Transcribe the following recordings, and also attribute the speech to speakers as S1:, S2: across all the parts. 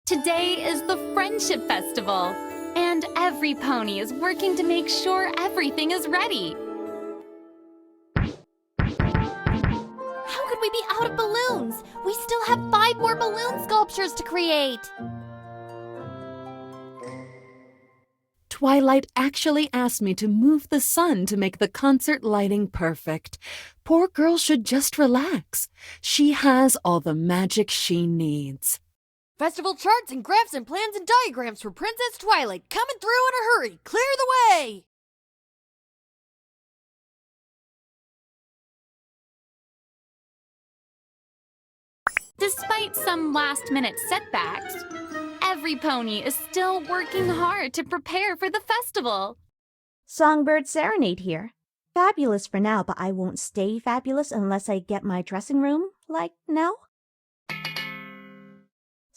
S1: Today is the Friendship Festival, and every pony is working to make sure everything is ready.
S2: How could we be out of balloons? We still have 5 more balloon sculptures to create.
S3: Twilight actually asked me to move the sun to make the concert lighting perfect. Poor girl should just relax. She has all the magic she needs.
S2: Festival charts and graphs and plans and diagrams for Princess Twilight coming through in a hurry. Clear the way!
S1: Despite some last-minute setbacks, every pony is still working hard to prepare for the festival.
S4: Songbird Serenade here. Fabulous for now, but I won't stay fabulous unless I get my dressing room, like now.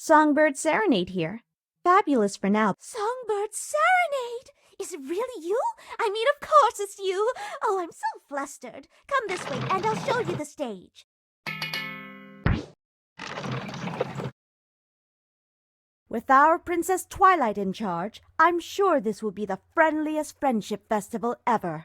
S4: Songbird Serenade here. Fabulous for now. Songbird Serenade? Is it really you? I mean, of course it's you. Oh, I'm so flustered. Come this way and I'll show you the stage. With our Princess Twilight in charge, I'm sure this will be the friendliest friendship festival ever.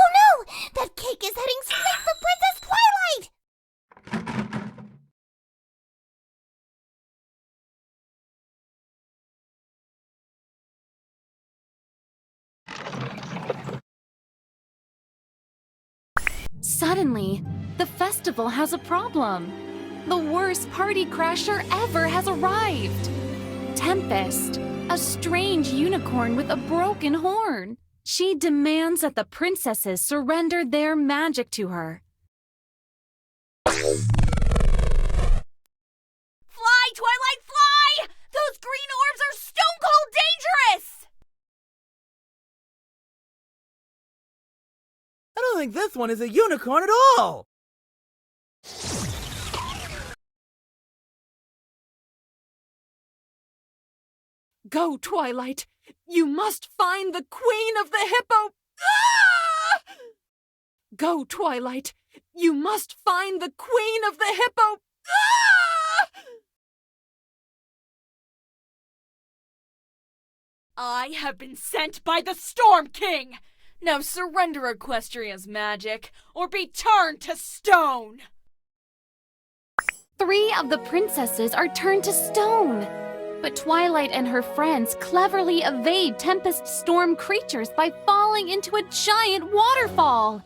S2: Oh no! That cake is heading straight for Princess Twilight!
S1: Suddenly, the festival has a problem. The worst party crasher ever has arrived. Tempest, a strange unicorn with a broken horn. She demands that the princesses surrender their magic to her.
S2: Fly, Twilight, fly! Those green orbs are stone cold dangerous!
S5: I don't think this one is a unicorn at all!
S3: Go, Twilight! You must find the Queen of the Hippo! Ah! Go, Twilight! You must find the Queen of the Hippo! Ah!
S2: I have been sent by the Storm King! Now surrender Equestria's magic, or be turned to stone!
S1: 3 of the princesses are turned to stone. But Twilight and her friends cleverly evade Tempest Storm creatures by falling into a giant waterfall.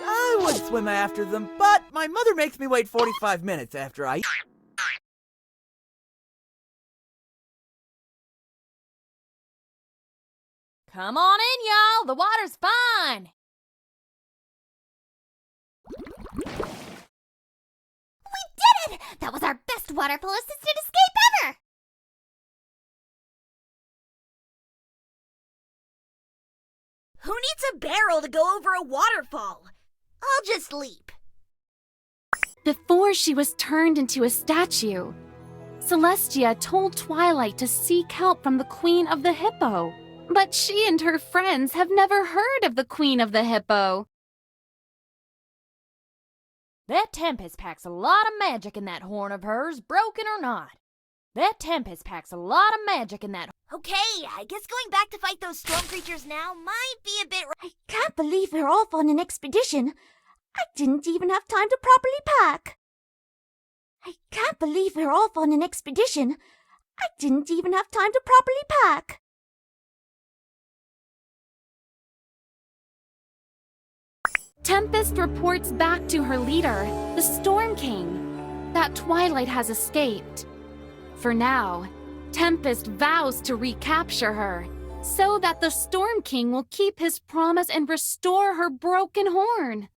S5: I would swim after them, but my mother makes me wait 45 minutes after I...
S2: Come on in, y'all! The water's fine! We did it! That was our best waterfall-assisted escape ever! Who needs a barrel to go over a waterfall? I'll just leap.
S1: Before she was turned into a statue, Celestia told Twilight to seek help from the Queen of the Hippo. But she and her friends have never heard of the Queen of the Hippo.
S2: That Tempest packs a lot of magic in that horn of hers, broken or not. That Tempest packs a lot of magic in that... Okay, I guess going back to fight those storm creatures now might be a bit...
S4: I can't believe we're off on an expedition. I didn't even have time to properly pack. I can't believe we're off on an expedition. I didn't even have time to properly pack.
S1: Tempest reports back to her leader, the Storm King, that Twilight has escaped. For now, Tempest vows to recapture her, so that the Storm King will keep his promise and restore her broken horn.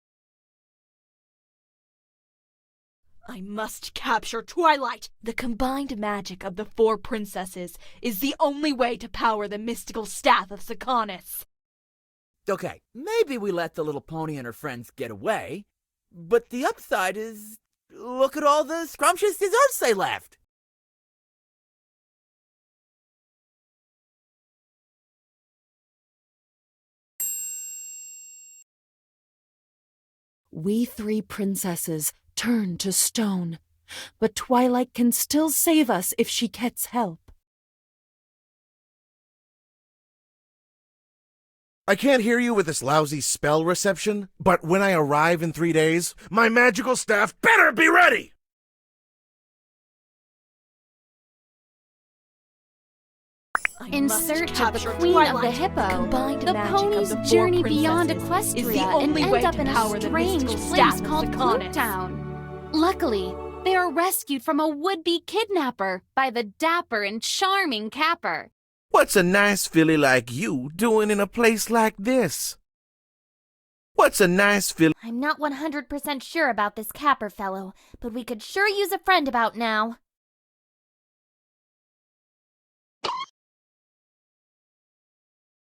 S2: I must capture Twilight! The combined magic of the 4 princesses is the only way to power the mystical staff of Seaquestria.
S5: Okay, maybe we let the little pony and her friends get away, but the upside is, look at all the scrumptious desserts they left.
S3: We 3 princesses turn to stone, but Twilight can still save us if she gets help.
S6: I can't hear you with this lousy spell reception, but when I arrive in 3 days, my magical staff better be ready!
S1: In search of the Queen of the Hippo, the ponies journey beyond Equestria and end up in a strange place called Town. Luckily, they are rescued from a would-be kidnapper by the dapper and charming Capper.
S6: What's a nice filly like you doing in a place like this? What's a nice filly?
S2: I'm not 100% sure about this Capper fellow, but we could sure use a friend about now.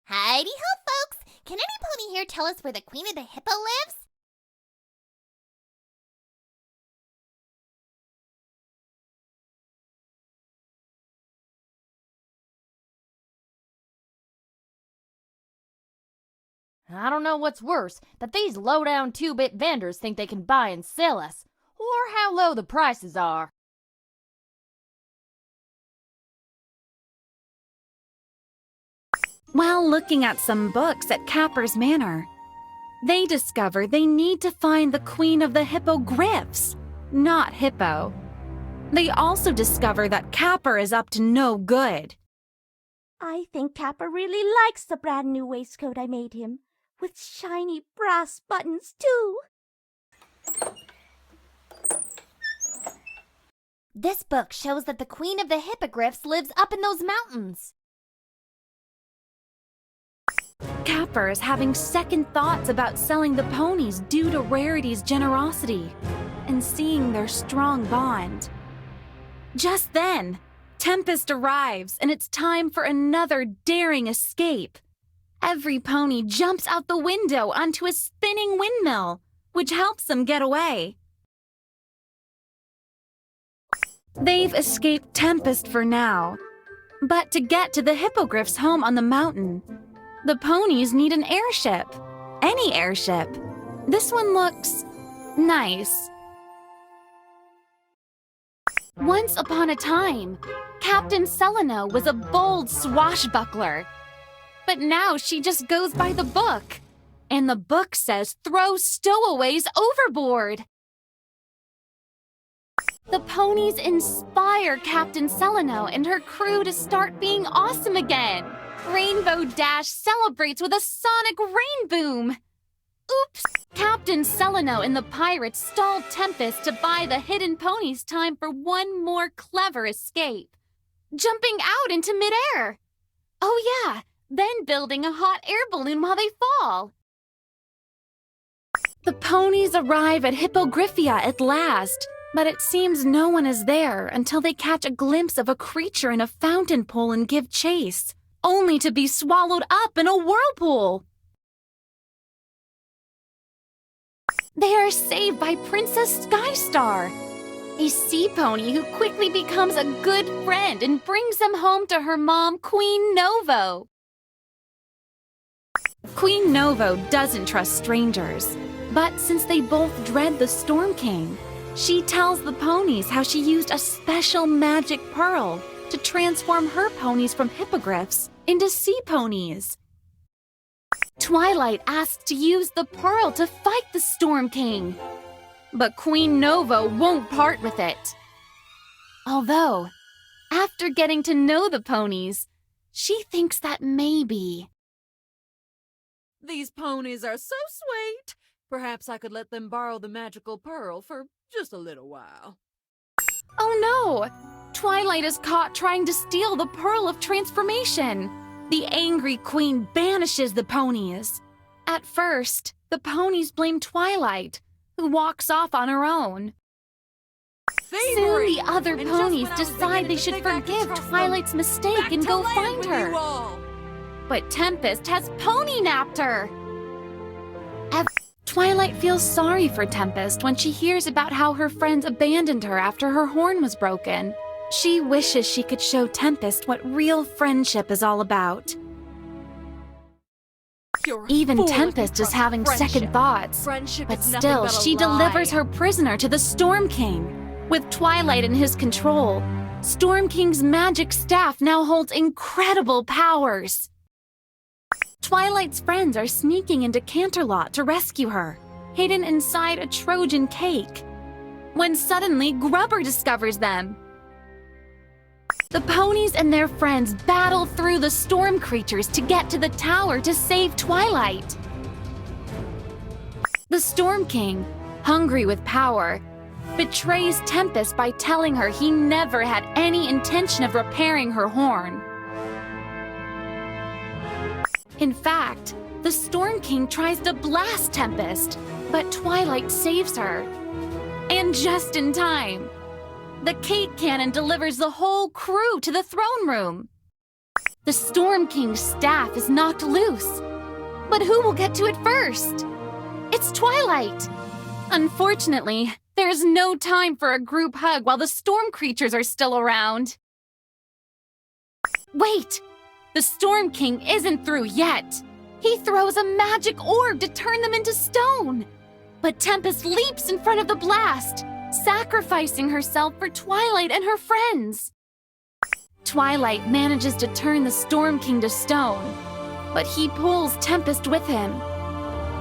S2: Heidi-ho, folks! Can any pony here tell us where the Queen of the Hippo lives? I don't know what's worse, that these low-down 2-bit vendors think they can buy and sell us, or how low the prices are.
S1: While looking at some books at Capper's Manor, they discover they need to find the Queen of the Hippogriffs, not Hippo. They also discover that Capper is up to no good.
S4: I think Capper really likes the brand new waistcoat I made him, with shiny brass buttons, too.
S2: This book shows that the Queen of the Hippogriffs lives up in those mountains.
S1: Capper is having second thoughts about selling the ponies due to Rarity's generosity and seeing their strong bond. Just then, Tempest arrives and it's time for another daring escape. Every pony jumps out the window onto a spinning windmill, which helps them get away. They've escaped Tempest for now, but to get to the Hippogriff's home on the mountain, the ponies need an airship. Any airship. This one looks nice. Once upon a time, Captain Celano was a bold swashbuckler. But now she just goes by the book. And the book says throw stowaways overboard. The ponies inspire Captain Celano and her crew to start being awesome again. Rainbow Dash celebrates with a sonic rain boom. Oops! Captain Celano and the pirates stalled Tempest to buy the hidden ponies time for one more clever escape. Jumping out into midair. Oh yeah, then building a hot air balloon while they fall. The ponies arrive at Hippogriffia at last, but it seems no one is there until they catch a glimpse of a creature in a fountain pool and give chase, only to be swallowed up in a whirlpool. They are saved by Princess Skystar, a sea pony who quickly becomes a good friend and brings them home to her mom, Queen Novo. Queen Novo doesn't trust strangers, but since they both dread the Storm King, she tells the ponies how she used a special magic pearl to transform her ponies from hippogriffs into sea ponies. Twilight asks to use the pearl to fight the Storm King, but Queen Novo won't part with it. Although, after getting to know the ponies, she thinks that maybe...
S3: These ponies are so sweet. Perhaps I could let them borrow the magical pearl for just a little while.
S1: Oh no! Twilight is caught trying to steal the Pearl of Transformation. The angry queen banishes the ponies. At first, the ponies blame Twilight, who walks off on her own. Soon the other ponies decide they should forgive Twilight's mistake and go find her. But Tempest has pony-napped her. Twilight feels sorry for Tempest when she hears about how her friends abandoned her after her horn was broken. She wishes she could show Tempest what real friendship is all about. Even Tempest is having second thoughts. But still, she delivers her prisoner to the Storm King. With Twilight in his control, Storm King's magic staff now holds incredible powers. Twilight's friends are sneaking into Canterlot to rescue her, hidden inside a Trojan cake. When suddenly, Grubber discovers them. The ponies and their friends battle through the storm creatures to get to the tower to save Twilight. The Storm King, hungry with power, betrays Tempest by telling her he never had any intention of repairing her horn. In fact, the Storm King tries to blast Tempest, but Twilight saves her. And just in time. The cake cannon delivers the whole crew to the throne room. The Storm King's staff is knocked loose. But who will get to it first? It's Twilight! Unfortunately, there's no time for a group hug while the storm creatures are still around. Wait! The Storm King isn't through yet. He throws a magic orb to turn them into stone. But Tempest leaps in front of the blast, sacrificing herself for Twilight and her friends. Twilight manages to turn the Storm King to stone, but he pulls Tempest with him.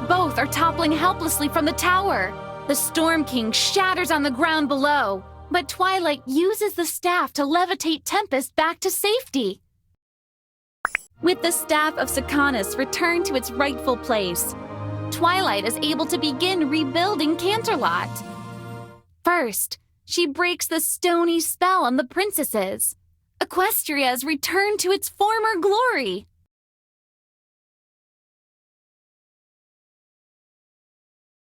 S1: Both are toppling helplessly from the tower. The Storm King shatters on the ground below, but Twilight uses the staff to levitate Tempest back to safety. With the staff of Sacanis returned to its rightful place, Twilight is able to begin rebuilding Canterlot. First, she breaks the stony spell on the princesses. Equestria is returned to its former glory.